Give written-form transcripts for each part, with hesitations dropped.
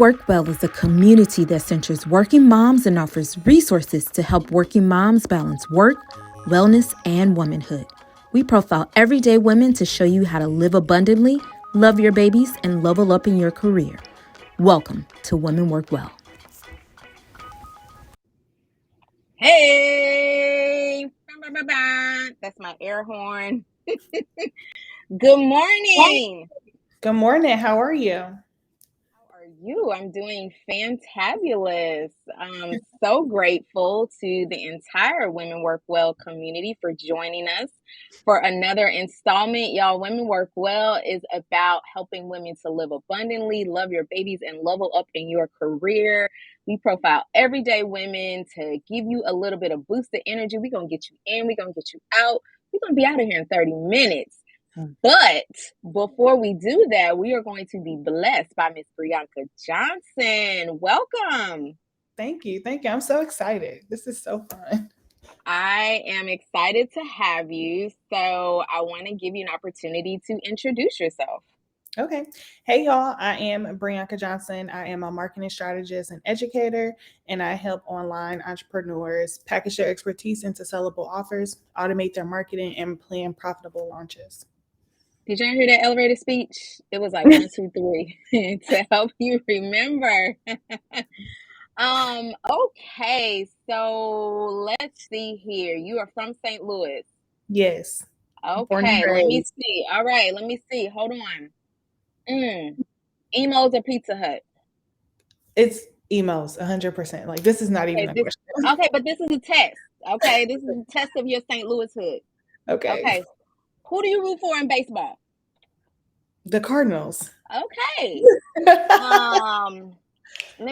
Work Well is a community that centers working moms and offers resources to help working moms balance work, wellness, and womanhood. We profile everyday women to show you how to live abundantly, love your babies, and level up in your career. Welcome to Women Work Well. Hey, that's my air horn. Good morning. Good morning. How are you? How are you? I'm doing fantabulous. I'm so grateful to the entire Women Work Well community for joining us for another installment. Y'all, Women Work Well is about helping women to live abundantly, love your babies, and level up in your career. We profile everyday women to give you a little bit of boosted energy. We're going to get you in, we're going to get you out. We're going to be out of here in 30 minutes. But before we do that, we are going to be blessed by Miss Brianca Johnson. Welcome. Thank you. Thank you. I'm so excited. This is so fun. I am excited to have you. So I want to give you an opportunity to introduce yourself. Okay. Hey, y'all. I am Brianca Johnson. I am a marketing strategist and educator, and I help online entrepreneurs package their expertise into sellable offers, automate their marketing, and plan profitable launches. Did y'all hear that elevator speech? It was like 1, 2, 3 to help you remember. Okay, so let's see here. You are from St. Louis. Yes. Born and Okay, let me raised. see. All right, let me see. Hold on. Emos or Pizza Hut? It's emos, 100%. Like, this is not even a question. Okay, but this is a test. Okay, this is a test of your St. Louis hood. Okay. Okay, who do you root for in baseball? The Cardinals. Okay. Let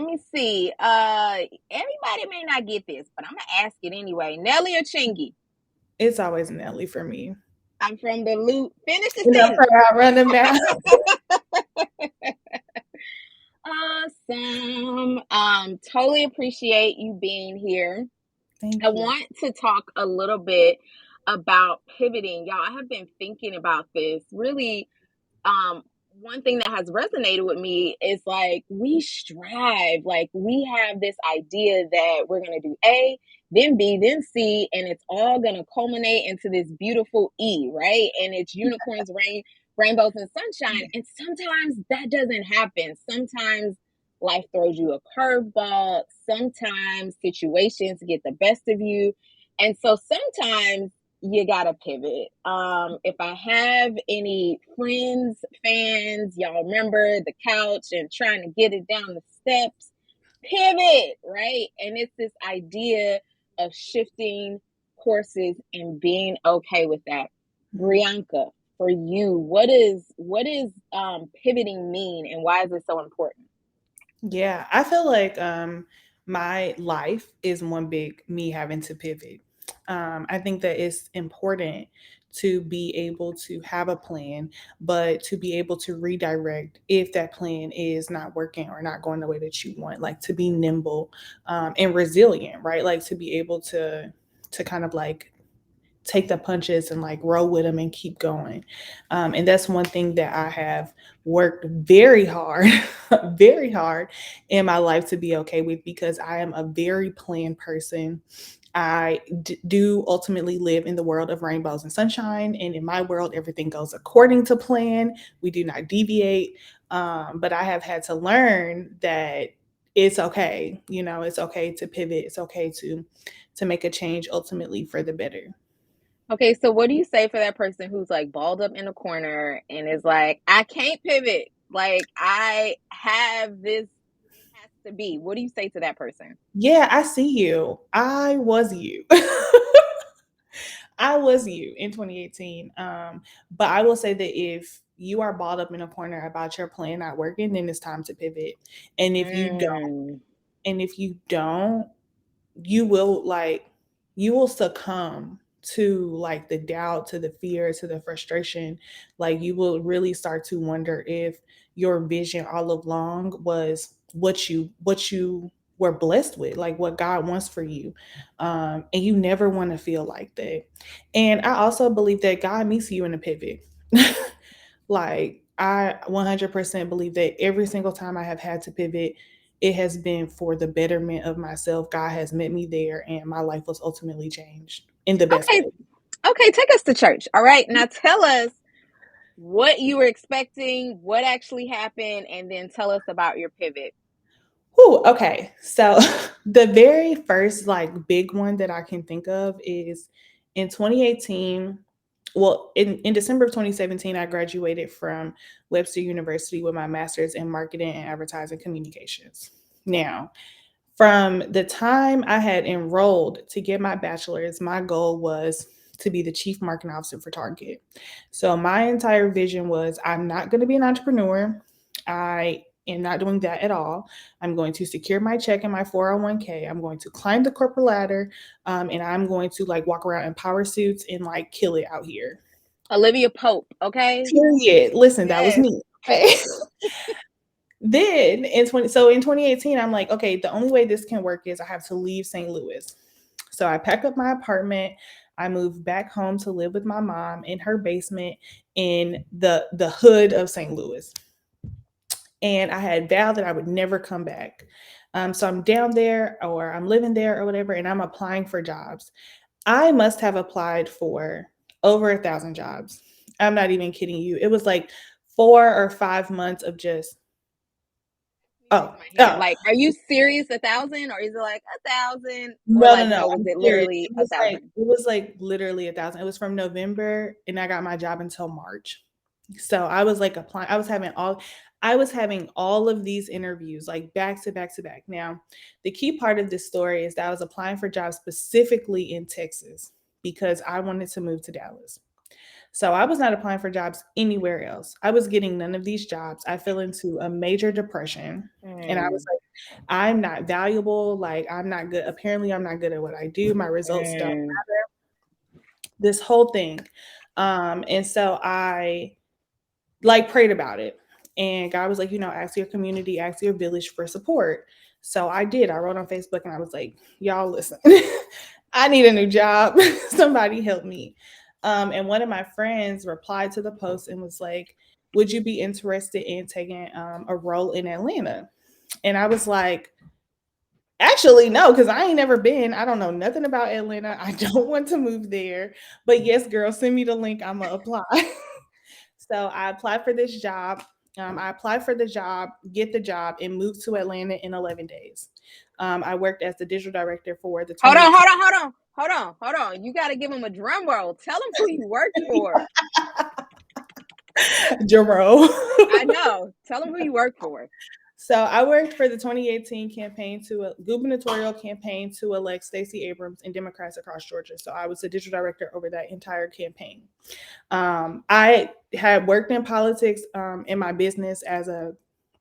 me see. Everybody may not get this, but I'm gonna ask it anyway. Nelly or Chingy? It's always Nelly for me. I'm from the loop. Finish the You know, sentence. I'll run them down. Awesome. Totally appreciate you being here. Thank I you. want to talk a little bit about pivoting. Y'all, I have been thinking about this. Really, one thing that has resonated with me is like we strive, like we have this idea that we're gonna do A, then B, then C, and it's all gonna culminate into this beautiful E, right? And it's unicorns, rainbows, and sunshine. And sometimes that doesn't happen. Sometimes life throws you a curveball. Sometimes situations get the best of you. And so sometimes you gotta pivot. If I have any friends, fans, y'all remember the couch and trying to get it down the steps, pivot, right? And it's this idea of shifting courses and being okay with that. Brianca, for you, what is pivoting mean, and why is it so important? Yeah, I feel like my life is one big me having to pivot. I think that it's important to be able to have a plan, but to be able to redirect if that plan is not working or not going the way that you want. Like to be nimble and resilient, right? Like to be able to kind of like take the punches and like roll with them and keep going. And that's one thing that I have worked very hard, very hard in my life to be okay with because I am a very planned person. I do ultimately live in the world of rainbows and sunshine. And in my world, everything goes according to plan. We do not deviate. But I have had to learn that it's okay. You know, it's okay to pivot. It's okay to make a change ultimately for the better. Okay, so what do you say for that person who's like balled up in a corner and is like, I can't pivot. Like I have this has to be. What do you say to that person? Yeah, I see you. I was you. I was you in 2018. But I will say that if you are balled up in a corner about your plan not working, then it's time to pivot. And if you don't, Mm. and if you don't, you will you will succumb to like the doubt, to the fear, to the frustration. Like you will really start to wonder if your vision all along was what you were blessed with, like what God wants for you. And you never want to feel like that. And I also believe that God meets you in a pivot. Like I 100% believe that every single time I have had to pivot, it has been for the betterment of myself. God has met me there, and my life was ultimately changed in the best Okay, way. okay, take us to church. All right, now tell us what you were expecting, what actually happened, and then tell us about your pivot. Whew, okay. So the very first like big one that I can think of is in 2018. Well, in December of 2017, I graduated from Webster University with my master's in marketing and advertising communications. Now, from the time I had enrolled to get my bachelor's, my goal was to be the chief marketing officer for Target. So my entire vision was I'm not going to be an entrepreneur. I am not doing that at all. I'm going to secure my check in my 401k. I'm going to climb the corporate ladder, and I'm going to like walk around in power suits and like kill it out here. Olivia Pope, okay? Period. Listen, that was Yes. me. Okay. Then in 2018, I'm like, okay, the only way this can work is I have to leave St. Louis. So I pack up my apartment. I moved back home to live with my mom in her basement in the hood of St. Louis. And I had vowed that I would never come back. So I'm down there or I'm living there or whatever, and I'm applying for jobs. I must have applied for over 1,000 jobs. I'm not even kidding you. It was like 4 or 5 months of just Let me raise oh my hand. oh Like, are you serious? 1,000, or is it like 1,000, or no, no, like no, no? Was I'm it serious. literally 1,000? It was like literally 1,000. It was from November, and I got my job until March. So I was like applying. I was having all of these interviews like back to back to back. Now, the key part of this story is that I was applying for jobs specifically in Texas because I wanted to move to Dallas. So I was not applying for jobs anywhere else. I was getting none of these jobs. I fell into a major depression, and I was Mm, like, I'm not valuable. Like, I'm not good. Apparently, I'm not good at what I do. My results don't mm. matter. This whole thing. And so I like prayed about it. And God was like, ask your community, ask your village for support. So I did. I wrote on Facebook and I was like, y'all listen, I need a new job. Somebody help me. And one of my friends replied to the post and was like, would you be interested in taking a role in Atlanta? And I was like, actually, no, because I ain't never been. I don't know nothing about Atlanta. I don't want to move there. But yes, girl, send me the link. I'm going to apply. So I applied for this job. I applied for the job, get the job, and moved to Atlanta in 11 days. I worked as the digital director for the Hold on, 2018. hold on, hold on, hold on, hold on. You got to give him a drum roll. Tell him who you work for. Jerome. I know. Tell him who you work for. So I worked for the 2018 campaign to a gubernatorial campaign to elect Stacey Abrams and Democrats across Georgia. So I was the digital director over that entire campaign. I had worked in politics in my business as a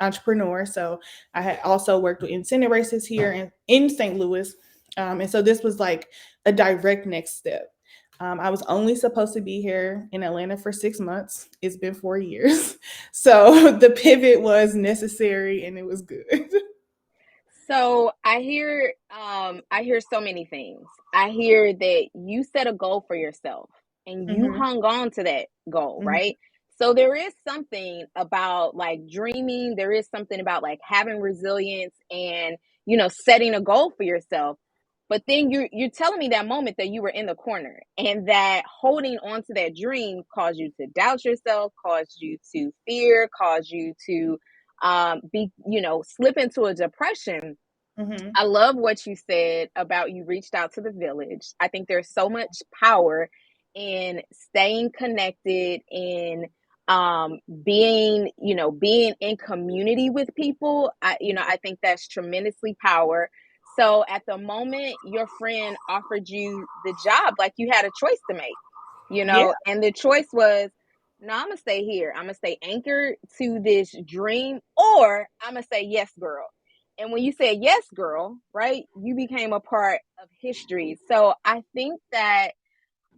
entrepreneur. So I had also worked in Senate races here in St. Louis. And so this was like a direct next step. I was only supposed to be here in Atlanta for 6 months. It's been 4 years. So the pivot was necessary and it was good. So I hear so many things. I hear that you set a goal for yourself and you Mm-hmm, hung on to that goal, mm-hmm, right? So there is something about like dreaming, there is something about like having resilience and setting a goal for yourself. But then you're telling me that moment that you were in the corner and that holding on to that dream caused you to doubt yourself, caused you to fear, caused you to be slip into a depression. mm-hmm. I love what you said about you reached out to the village. I think there's so much power in staying connected, in being in community with people. I think that's tremendously power. So at the moment your friend offered you the job, like you had a choice to make, Yeah, and the choice was, no, I'm gonna stay here. I'm gonna stay anchored to this dream, or I'm gonna say yes, girl. And when you said yes, girl, right, you became a part of history. So I think that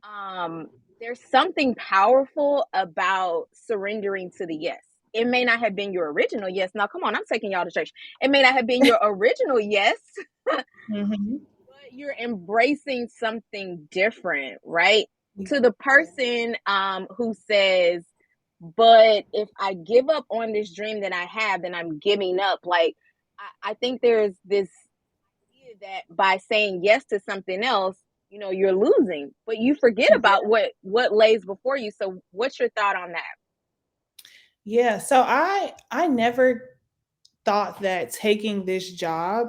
um, there's something powerful about surrendering to the yes. It may not have been your original yes. Now, come on, I'm taking y'all to church. It may not have been your original yes, but mm-hmm. you're embracing something different, right? To the person who says, But if I give up on this dream that I have, then I'm giving up. Like, I think there's this idea that by saying yes to something else, you're losing, but you forget about what lays before you. So what's your thought on that? Yeah, so I never thought that taking this job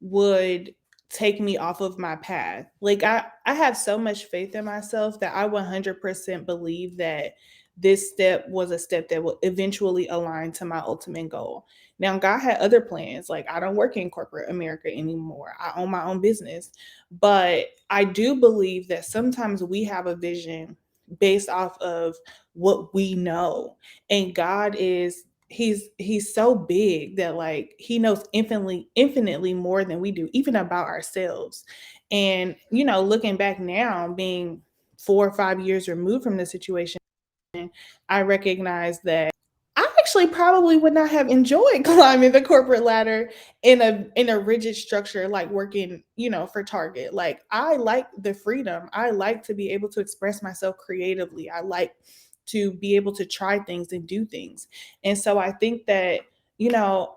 would take me off of my path. Like I have so much faith in myself that I 100% believe that this step was a step that will eventually align to my ultimate goal. Now God had other plans. Like I don't work in corporate America anymore. I own my own business. But I do believe that sometimes we have a vision based off of what we know. And God is he's so big that like he knows infinitely more than we do, even about ourselves. And looking back now, being 4 or 5 years removed from the situation, I recognize that I actually probably would not have enjoyed climbing the corporate ladder in a rigid structure like working, for Target. Like I like the freedom. I like to be able to express myself creatively. I like to be able to try things and do things. And so you know,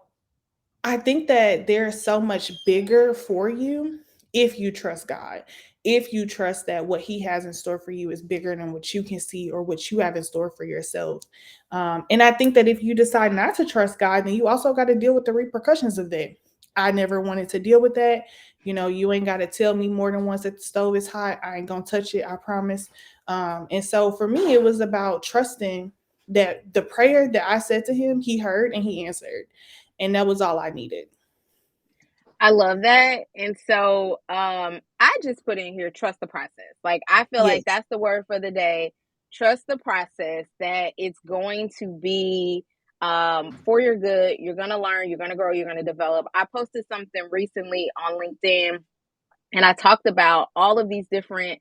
I think that there's so much bigger for you if you trust God. If you trust that what He has in store for you is bigger than what you can see or what you have in store for yourself. And I think that if you decide not to trust God, then you also got to deal with the repercussions of that. I never wanted to deal with that. You ain't got to tell me more than once that the stove is hot. I ain't going to touch it. I promise. And so for me, it was about trusting that the prayer that I said to Him, He heard and He answered, and that was all I needed. I love that. And so I just put in here, trust the process. Like I feel like Yes. that's the word for the day. Trust the process, that it's going to be for your good. You're going to learn, you're going to grow, you're going to develop. I posted something recently on LinkedIn, and I talked about all of these different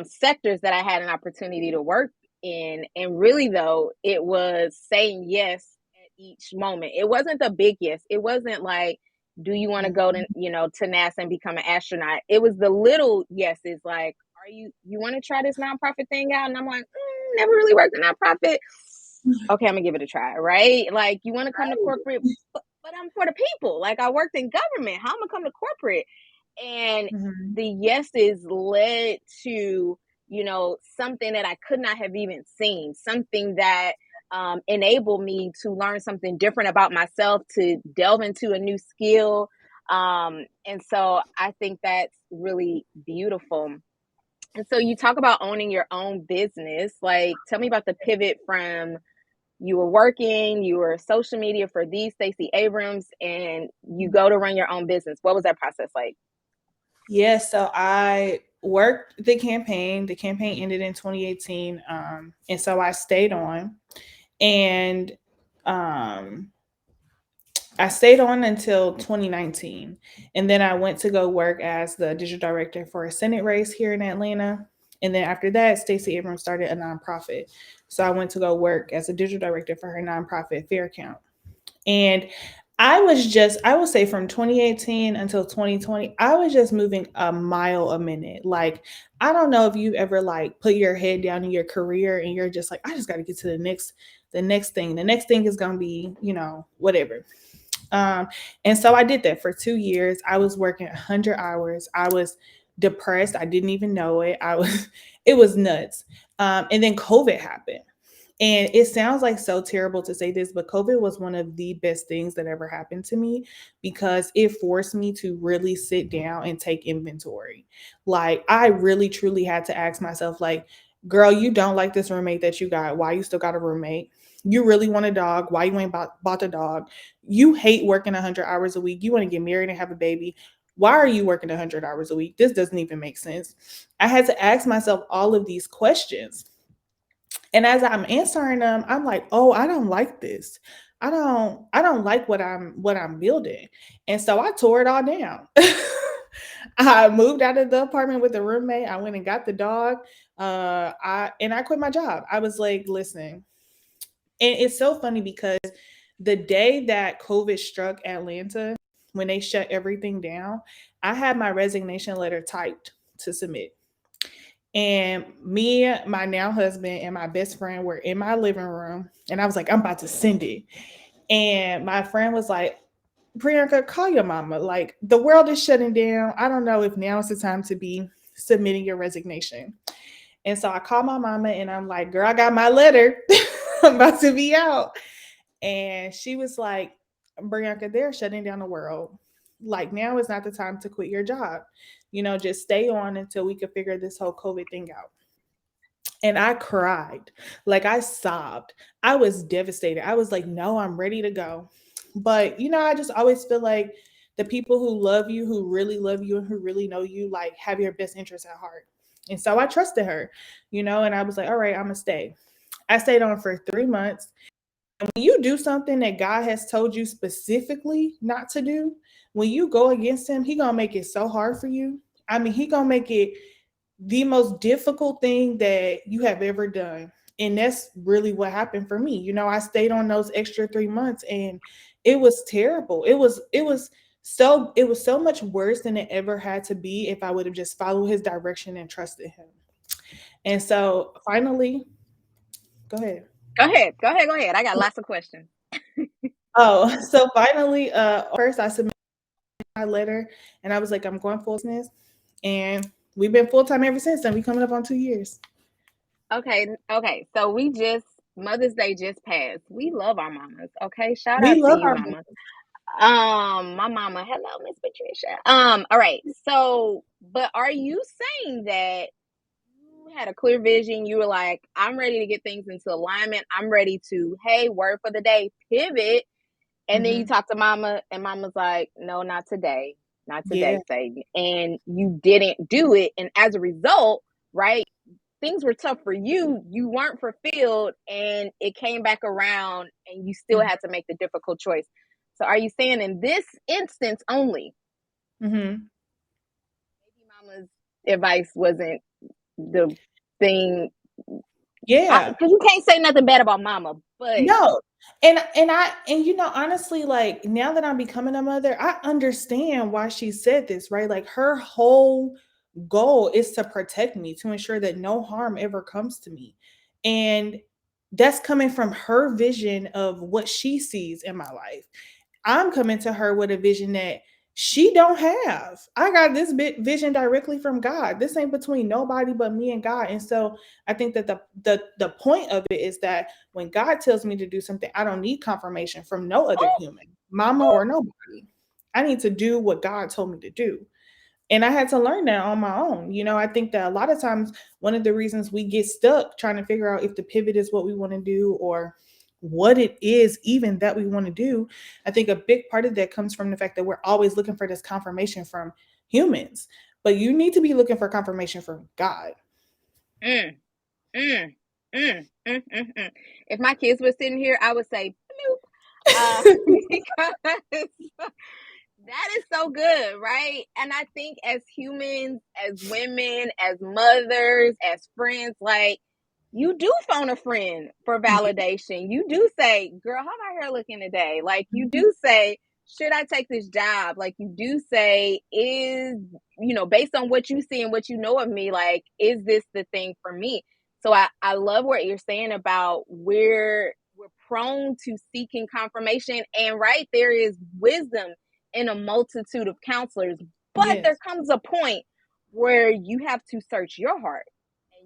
sectors that I had an opportunity to work in. And really, though, it was saying yes at each moment. It wasn't the big yes. It wasn't like, do you want to go to, Mhm. to NASA and become an astronaut? It was the little yeses, like, you want to try this nonprofit thing out? And I'm like, never really worked in nonprofit. Okay, I'm gonna give it a try, right? Like, you want to come to corporate, but I'm for the people. Like, I worked in government. How am I gonna come to corporate? And Mhm. the yeses led to, something that I could not have even seen, something that enabled me to learn something different about myself, to delve into a new skill. And so I think that's really beautiful. And so you talk about owning your own business. Like, tell me about the pivot from you were working, you were social media for the Stacey Abrams, and you go to run your own business. What was that process like? Yeah, so I worked the campaign. The campaign ended in 2018. And so I stayed on, and um, I stayed on until 2019. And then I went to go work as the digital director for a Senate race here in Atlanta. And then after that, Stacey Abrams started a nonprofit. So I went to go work as a digital director for her nonprofit, Fair Count. And I would say from 2018 until 2020, I was just moving a mile a minute. Like, I don't know if you ever like put your head down in your career and you're just like, I just got to get to the next thing. The next thing is going to be, whatever. Um, and so I did that for 2 years. I was working 100 hours. I was depressed. I didn't even know it. It was nuts. And then COVID happened. And it sounds like so terrible to say this, but COVID was one of the best things that ever happened to me because it forced me to really sit down and take inventory. Like, I really truly had to ask myself, like, girl, you don't like this roommate that you got. Why you still got a roommate? You really want a dog. Why you ain't bought the dog? You hate working 100 hours a week. You want to get married and have a baby. Why are you working 100 hours a week? This doesn't even make sense. I had to ask myself all of these questions, and as I'm answering them, I'm like, "Oh, I don't like this. I don't like what I'm building." And so I tore it all down. I moved out of the apartment with a roommate. I went and got the dog. I quit my job. I was like, "Listen." And it's so funny because the day that COVID struck Atlanta, when they shut everything down, I had my resignation letter typed to submit. And me, my now husband, and my best friend were in my living room. And I was like, I'm about to send it. And my friend was like, Brianca, call your mama. Like, the world is shutting down. I don't know if now is the time to be submitting your resignation. And so I called my mama and I'm like, girl, I got my letter. I'm about to be out. And she was like, Brianca, they're shutting down the world. Like, now is not the time to quit your job. Just stay on until we could figure this whole COVID thing out. And I cried. Like, I sobbed. I was devastated. I was like, no, I'm ready to go. But, I just always feel like the people who love you, who really love you, and who really know you, like, have your best interests at heart. And so I trusted her, and I was like, all right, I'm going to stay. I stayed on for 3 months. And when you do something that God has told you specifically not to do, when you go against him, he going to make it so hard for you. I mean, he going to make it the most difficult thing that you have ever done. And that's really what happened for me. I stayed on those extra 3 months and it was terrible. It was so much worse than it ever had to be if I would have just followed his direction and trusted him. And so finally, go ahead. Go ahead. I got lots of questions. Oh, so finally, first I submitted my letter and I was like, I'm going full business. And we've been full time ever since. And we coming up on 2 years. Okay. So Mother's Day just passed. We love our mamas. Okay. Shout We out to love you, our mama. My mama. Hello, Miss Patricia. All right. So, but are you saying that you had a clear vision? You were like, I'm ready to get things into alignment. I'm ready to, hey, word for the day, pivot. And then you mm-hmm. talk to mama, and mama's like, no, not today. Not Yeah. today, Sadie. And you didn't do it. And as a result, right, things were tough for you. You weren't fulfilled, and it came back around, and you still had to make the difficult choice. So are you saying in this instance only, Mm-hmm. maybe mama's advice wasn't the thing? Yeah. Because you can't say nothing bad about mama, but No. And honestly, like, now that I'm becoming a mother, I understand why she said this, right? Like, her whole goal is to protect me, to ensure that no harm ever comes to me. And that's coming from her vision of what she sees in my life. I'm coming to her with a vision that she don't have. I got this vision directly from God. This ain't between nobody but me and God. And so I think that the point of it is that when God tells me to do something, I don't need confirmation from no other oh, human, mama or nobody. I need to do what God told me to do. And I had to learn that on my own. I think that a lot of times one of the reasons we get stuck trying to figure out if the pivot is what we want to do or what it is even that we want to do, I think a big part of that comes from the fact that we're always looking for this confirmation from humans. But you need to be looking for confirmation from God. mm, mm, mm. If my kids were sitting here, I would say, nope. Because that is so good, right? And I think as humans, as women, as mothers, as friends, like, you do phone a friend for Yeah. validation. You do say, girl, how my hair looking today? Like, you Mhm. do say, should I take this job? Like, you do say, based on what you see and what you know of me, like, is this the thing for me? So I love what you're saying about we're prone to seeking confirmation. And right, there is wisdom in a multitude of counselors, but there Yes. comes a point where you have to search your heart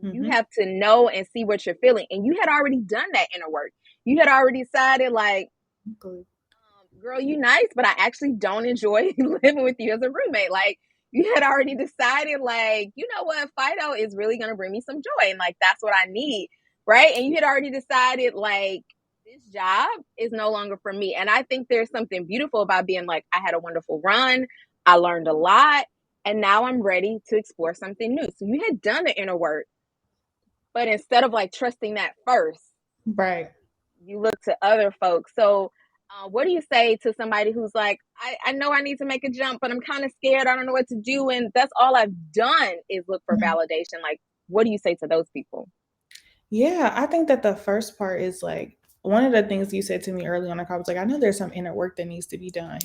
and you Hmm. have to know and see what you're feeling. And you had already done that inner work. You had already decided, like, girl, you nice, but I actually don't enjoy living with you as a roommate. Like, you had already decided, like, you know what, Fido is really going to bring me some joy. And, like, that's what I need. Right. And you had already decided, like, this job is no longer for me. And I think there's something beautiful about being like, I had a wonderful run. I learned a lot. And now I'm ready to explore something new. So you had done the inner work, but instead of like trusting that first, Right. you look to other folks. So, what do you say to somebody who's like, I know I need to make a jump, but I'm kind of scared. I don't know what to do. And that's all I've done is look for Mhm. validation. Like, what do you say to those people? Yeah, I think that the first part is like one of the things you said to me early on the call was like, I know there's some inner work that needs to be done.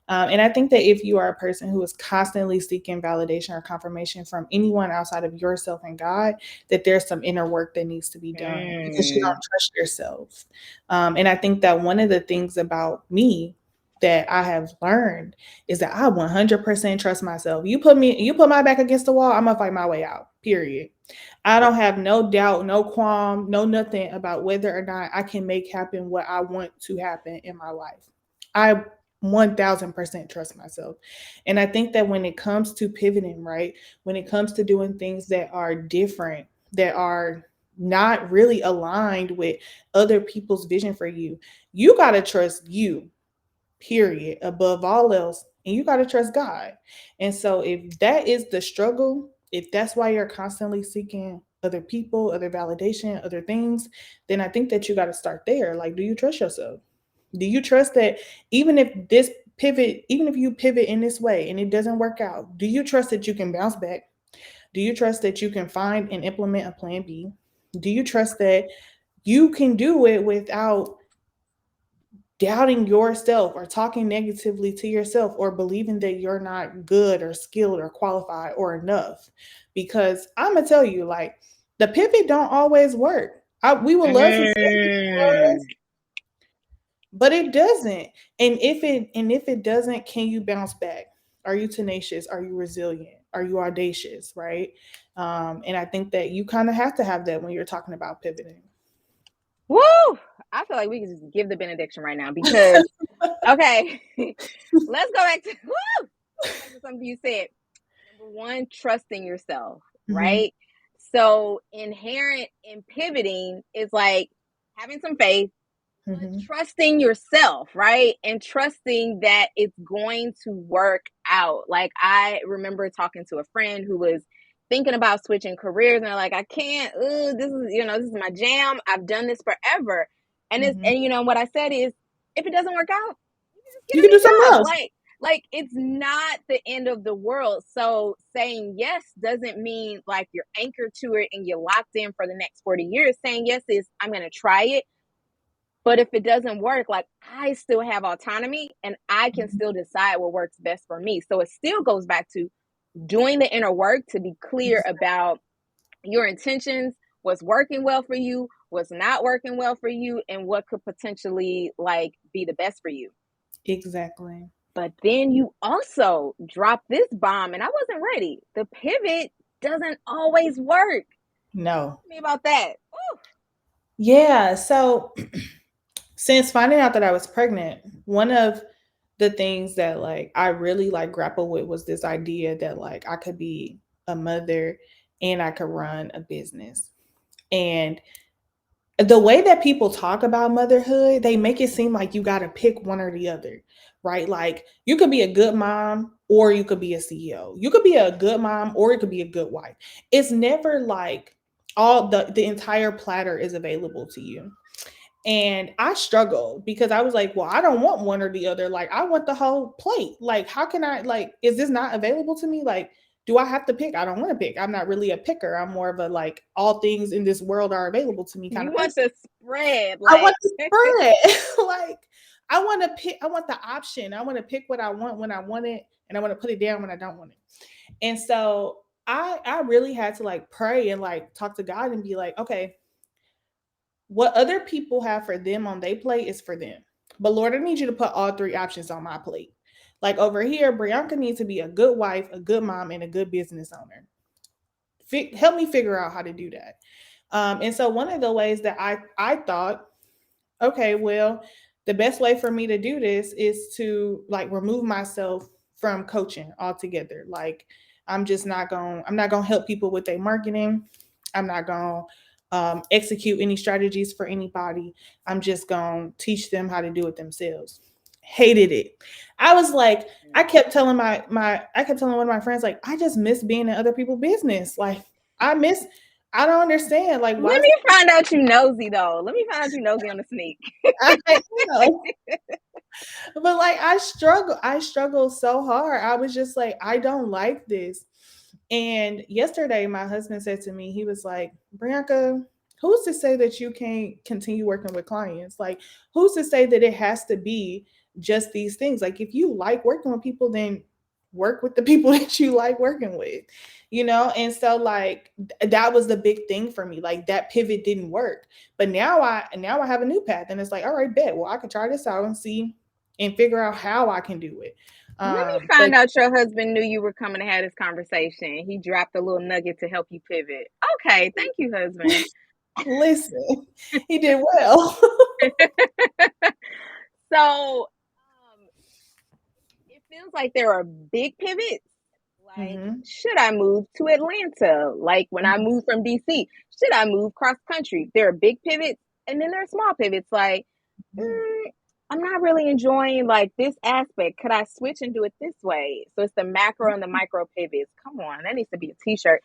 And I think that if you are a person who is constantly seeking validation or confirmation from anyone outside of yourself and God, that there's some inner work that needs to be done because you Mm. don't trust yourself. And I think that one of the things about me that I have learned is that I 100% trust myself. You put my back against the wall, I'm gonna fight my way out. Period. I don't have no doubt, no qualm, no nothing about whether or not I can make happen what I want to happen in my life. I 1000% trust myself. And I think that when it comes to pivoting, right, when it comes to doing things that are different, that are not really aligned with other people's vision for you, you got to trust you, period, above all else. And you got to trust God. And so, if that is the struggle, if that's why you're constantly seeking other people, other validation, other things, then I think that you got to start there. Like, do you trust yourself? Do you trust that even if you pivot in this way and it doesn't work out, do you trust that you can bounce back? Do you trust that you can find and implement a plan B? Do you trust that you can do it without doubting yourself or talking negatively to yourself or believing that you're not good or skilled or qualified or enough? Because I'm gonna tell you, like, the pivot don't always work. We would love to say it Mm. does, but it doesn't. And if it doesn't, can you bounce back? Are you tenacious? Are you resilient? Are you audacious? Right? And I think that you kind of have to have that when you're talking about pivoting. Woo! I feel like we can just give the benediction right now because okay, let's go back to woo. Go back to something you said. Number one, trusting yourself, Hmm. right? So inherent in pivoting is like having some faith, but Hmm. trusting yourself, right? And trusting that it's going to work out. Like I remember talking to a friend who was thinking about switching careers and they're like, I can't, this is, this is my jam. I've done this forever. Hmm. And what I said is, if it doesn't work out, you can just get You a can do new something job. else. Like it's not the end of the world. So saying yes doesn't mean like you're anchored to it and you're locked in for the next 40 years. Saying yes is I'm going to try it, but if it doesn't work, like I still have autonomy and I can Mhm. still decide what works best for me. So it still goes back to doing the inner work to be clear about your intentions, what's working well for you, what's not working well for you, and what could potentially like be the best for you. Exactly. But then you also drop this bomb, and I wasn't ready. The pivot doesn't always work. No. Talk to me about that. Ooh. Yeah. So since finding out that I was pregnant, one of the things that like I really like grappled with was this idea that like I could be a mother and I could run a business. And the way that people talk about motherhood, they make it seem like you got to pick one or the other, right? Like you could be a good mom or you could be a CEO. You could be a good mom or you could be a good wife. It's never like all the entire platter is available to you. And I struggled because I was like, well, I don't want one or the other. Like, I want the whole plate. Like, how can I, like, is this not available to me? Like, do I have to pick? I don't want to pick. I'm not really a picker. I'm more of a, like, all things in this world are available to me kind You of want person. the spread, I want like to spread. Like, I want to pick, I want the option. I want to pick what I want when I want it, and I want to put it down when I don't want it. And so I really had to like pray and like talk to God and be like, okay, what other people have for them on their plate is for them. But Lord, I need you to put all three options on my plate. Like over here, Brianca needs to be a good wife, a good mom, and a good business owner. Help me figure out how to do that. And so one of the ways that I thought, okay, well, the best way for me to do this is to like remove myself from coaching altogether. Like I'm not gonna help people with their marketing. I'm not gonna execute any strategies for anybody. I'm just gonna teach them how to do it themselves. Hated it. I was like, I kept telling one of my friends, like, I just miss being in other people's business. Like I miss I don't understand. Like, why let is me find out you nosy though. Let me find out you nosy on the sneak. I know. But like I struggle so hard. I was just like, I don't like this. And yesterday my husband said to me, he was like, Brianca, Who's to say that you can't continue working with clients? Like, who's to say that it has to be just these things? Like, if you like working with people, then work with the people that you like working with, you know? And so like that was the big thing for me. Like that pivot didn't work. But now I have a new path, and it's like, all right, bet. Well, I can try this out and see and figure out how I can do it. Let me But find out your husband knew you were coming to have this conversation. He dropped a little nugget to help you pivot. Okay, thank you, husband. listen, he did well. So, it feels like there are big pivots. Like, Hmm. should I move to Atlanta? Like when I moved from DC, should I move cross country? There are big pivots, and then there are small pivots. Like, mm, I'm not really enjoying like this aspect. Could I switch and do it this way? So it's the macro and the micro pivots. Come on, that needs to be a t-shirt.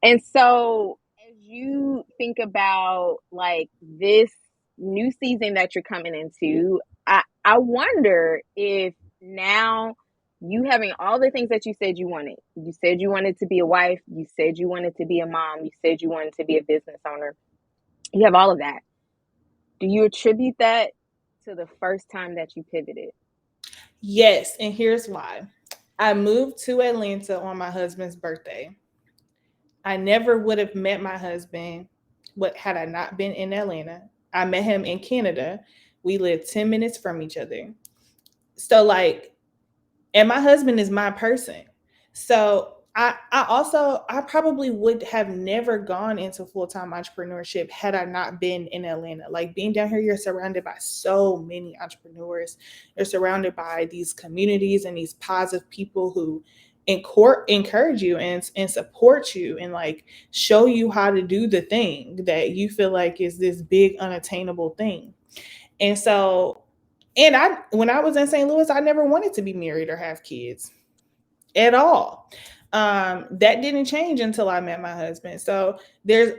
And so as you think about like this new season that you're coming into, I wonder if now you having all the things that you said you wanted. You said you wanted to be a wife, you said you wanted to be a mom, you said you wanted to be a business owner. You have all of that. Do you attribute that to the first time that you pivoted? Yes, and here's why. I moved to Atlanta on my husband's birthday. I never would have met my husband what had I not been in Atlanta. I met him in Canada. We lived 10 minutes from each other. So like, and my husband is my person. So I probably would have never gone into full-time entrepreneurship had I not been in Atlanta. Like being down here, you're surrounded by so many entrepreneurs. You're surrounded by these communities and these positive people who encourage you and support you and like show you how to do the thing that you feel like is this big unattainable thing. And so, and I, when I was in St. Louis, I never wanted to be married or have kids at all. That didn't change until I met my husband. So there's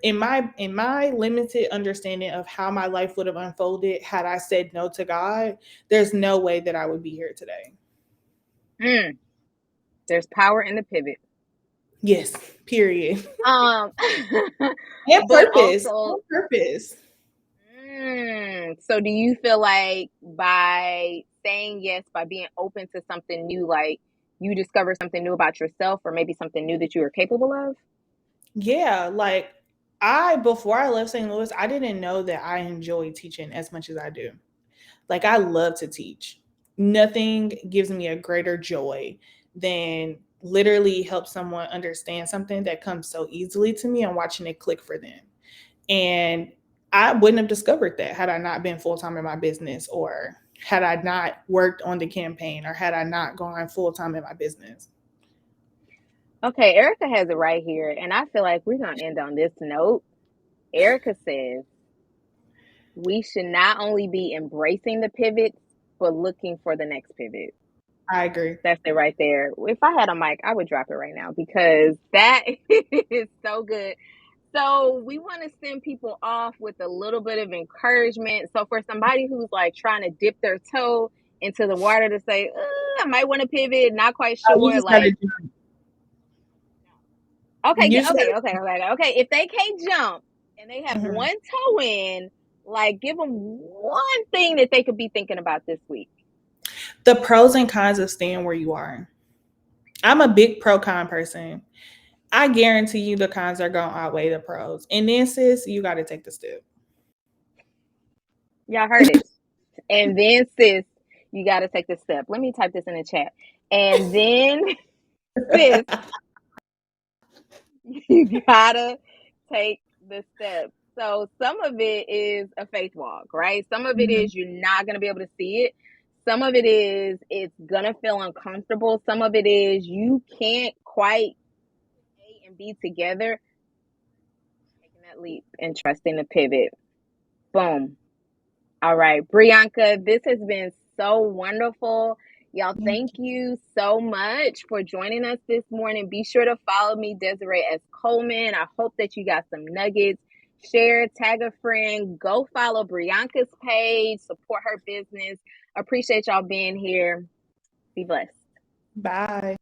in my limited understanding of how my life would have unfolded had I said no to God, there's no way that I would be here today. Mm, there's power in the pivot. Yes, period. Um, And but purpose. also, On purpose. so do you feel like by saying yes, by being open to something new, like you discover something new about yourself or maybe something new that you are capable of? Yeah, like I before I left St. Louis, I didn't know that I enjoy teaching as much as I do. Like I love to teach. Nothing gives me a greater joy than literally help someone understand something that comes so easily to me and watching it click for them. And I wouldn't have discovered that had I not been full time in my business or had I not worked on the campaign or had I not gone full time in my business. Okay, Erica has it right here, and I feel like we're going to end on this note. Erica says we should not only be embracing the pivots, but looking for the next pivot. I agree. That's it right there. If I had a mic, I would drop it right now because that is so good. So we want to send people off with a little bit of encouragement. So for somebody who's like trying to dip their toe into the water to say, I might want to pivot, not quite You sure, just gotta like, do okay, you just okay, gotta okay, okay, okay. If they can't jump and they have Mhm. one toe in, like give them one thing that they could be thinking about this week. The pros and cons of staying where you are. I'm a big pro con person. I guarantee you the cons are gonna outweigh the pros. And then sis, you gotta take the step. Y'all heard it. And then sis, you got to take the step. Let me type this in the chat. And then sis, you got to take the step. So some of it is a faith walk, right? Some of it Mhm. is you're not going to be able to see it. Some of it is it's going to feel uncomfortable. Some of it is you can't quite A and B together. Taking that leap and trusting the pivot. Boom. All right, Brianca, this has been so wonderful. Y'all, thank you so much for joining us this morning. Be sure to follow me, Desiree S. Coleman. I hope that you got some nuggets. Share, tag a friend, go follow Brianca's page, support her business. Appreciate y'all being here. Be blessed. Bye.